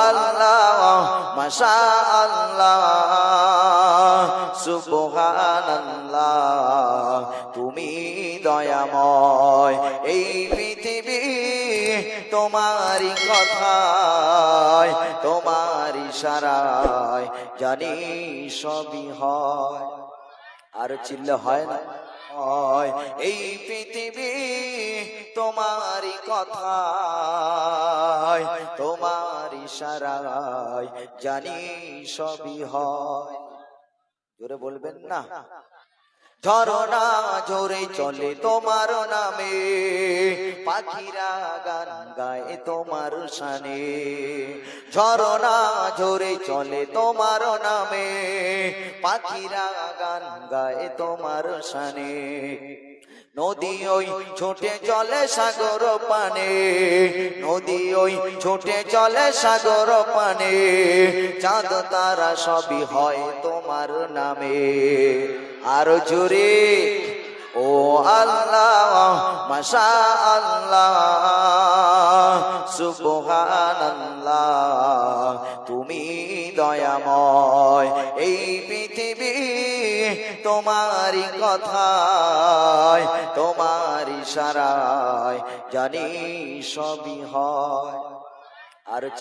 আল্লাহ মাশাআল্লাহ সুবহানাল্লাহ তুমি দয়াময় এই পৃথিবী তোমারই কথায় তোমার ইশারায় জানি সবই হয়। আর চিল্লা হয় না হয় এই পৃথিবী তোমারই কথায় তোমার ইশারায় জানি সবই হয়। জোরে বলবেন না। ঝরনা ঝরে চলে তোমার নামে পাখিরা গান গায় তোমার শানে। ঝরনা ঝরে চলে তোমার নামে পাখিরা গান গায় তোমার শানে। নদী ওই ছোটে চলে সাগর পানে নদী ওই ছোটে চলে সাগর পানে চাঁদ তারা সবই হয় তোমার নামে। আর জোরে ও আল্লাহ মাশাআল্লাহ সুবহানাল্লাহ তুমি দয়াময় এই পৃথিবী তোমারই কথায় তোমার ইশারায় জানি সবই হয়। আর